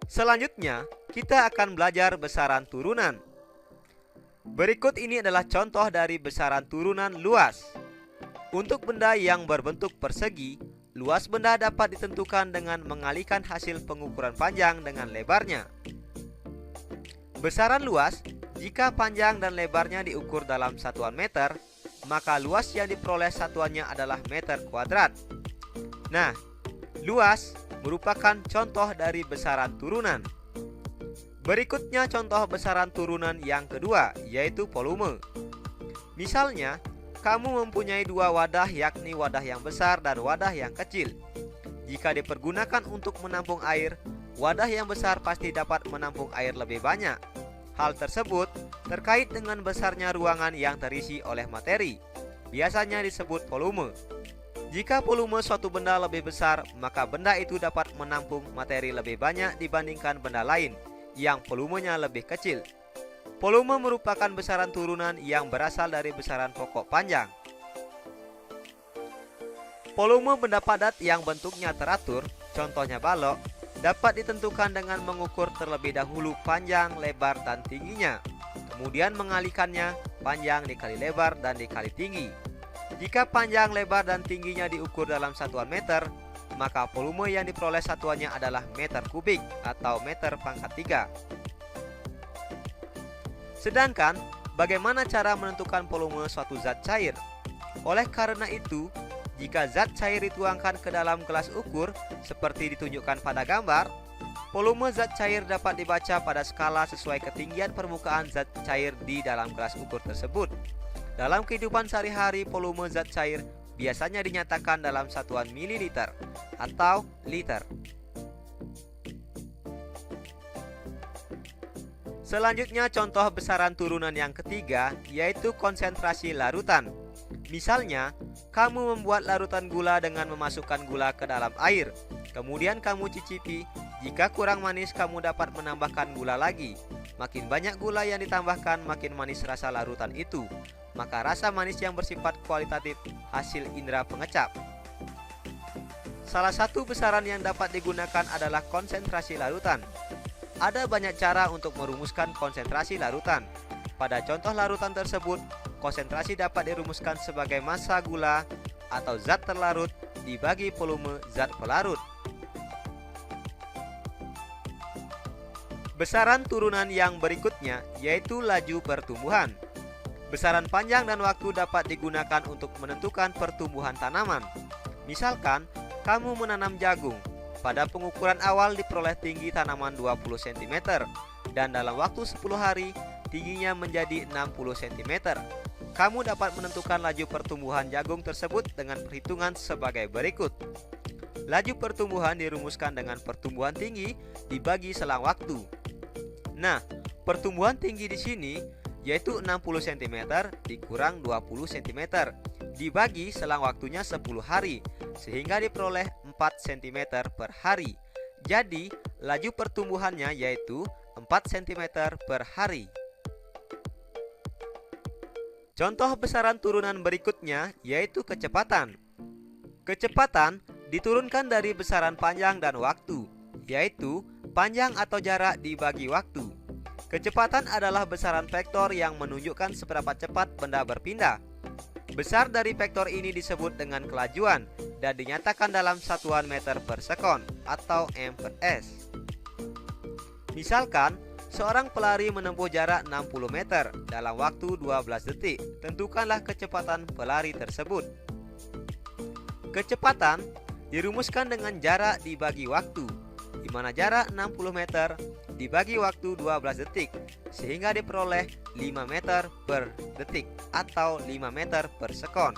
Selanjutnya, kita akan belajar besaran turunan. Berikut ini adalah contoh dari besaran turunan luas. Untuk benda yang berbentuk persegi, luas benda dapat ditentukan dengan mengalihkan hasil pengukuran panjang dengan lebarnya. Besaran luas, jika panjang dan lebarnya diukur dalam satuan meter, maka luas yang diperoleh satuannya adalah meter kuadrat. Nah, luas merupakan contoh dari besaran turunan. Berikutnya contoh besaran turunan yang kedua, yaitu volume. Misalnya, kamu mempunyai dua wadah, yakni wadah yang besar dan wadah yang kecil. Jika dipergunakan untuk menampung air, wadah yang besar pasti dapat menampung air lebih banyak. Hal tersebut terkait dengan besarnya ruangan yang terisi oleh materi. Biasanya disebut volume. Jika volume suatu benda lebih besar, maka benda itu dapat menampung materi lebih banyak dibandingkan benda lain yang volumenya lebih kecil. Volume merupakan besaran turunan yang berasal dari besaran pokok panjang. Volume benda padat yang bentuknya teratur, contohnya balok, dapat ditentukan dengan mengukur terlebih dahulu panjang, lebar, dan tingginya, kemudian mengalihkannya panjang dikali lebar dan dikali tinggi. Jika panjang, lebar, dan tingginya diukur dalam satuan meter, maka volume yang diperoleh satuannya adalah meter kubik atau meter pangkat 3. Sedangkan, bagaimana cara menentukan volume suatu zat cair? Oleh karena itu, jika zat cair dituangkan ke dalam gelas ukur seperti ditunjukkan pada gambar, volume zat cair dapat dibaca pada skala sesuai ketinggian permukaan zat cair di dalam gelas ukur tersebut. Dalam kehidupan sehari-hari, volume zat cair biasanya dinyatakan dalam satuan mililiter atau liter. Selanjutnya contoh besaran turunan yang ketiga, yaitu konsentrasi larutan. Misalnya, kamu membuat larutan gula dengan memasukkan gula ke dalam air. Kemudian kamu cicipi, jika kurang manis kamu dapat menambahkan gula lagi. Makin banyak gula yang ditambahkan, makin manis rasa larutan itu. Maka rasa manis yang bersifat kualitatif hasil indera pengecap. Salah satu besaran yang dapat digunakan adalah konsentrasi larutan. Ada banyak cara untuk merumuskan konsentrasi larutan. Pada contoh larutan tersebut, konsentrasi dapat dirumuskan sebagai massa gula atau zat terlarut dibagi volume zat pelarut. Besaran turunan yang berikutnya yaitu laju pertumbuhan. Besaran panjang dan waktu dapat digunakan untuk menentukan pertumbuhan tanaman. Misalkan, kamu menanam jagung. Pada pengukuran awal diperoleh tinggi tanaman 20 cm dan dalam waktu 10 hari tingginya menjadi 60 cm. Kamu dapat menentukan laju pertumbuhan jagung tersebut dengan perhitungan sebagai berikut. Laju pertumbuhan dirumuskan dengan pertumbuhan tinggi dibagi selang waktu. Nah, pertumbuhan tinggi di sini yaitu 60 cm dikurang 20 cm dibagi selang waktunya 10 hari sehingga diperoleh 4 cm per hari. Jadi, laju pertumbuhannya yaitu 4 cm per hari. Contoh besaran turunan berikutnya yaitu kecepatan. Kecepatan diturunkan dari besaran panjang dan waktu, yaitu panjang atau jarak dibagi waktu. Kecepatan adalah besaran vektor yang menunjukkan seberapa cepat benda berpindah. Besar dari vektor ini disebut dengan kelajuan dan dinyatakan dalam satuan meter per sekon atau m/s. Misalkan, seorang pelari menempuh jarak 60 meter dalam waktu 12 detik. Tentukanlah kecepatan pelari tersebut. Kecepatan dirumuskan dengan jarak dibagi waktu, di mana jarak 60 meter dibagi waktu 12 detik sehingga diperoleh 5 meter per detik atau 5 meter per sekon.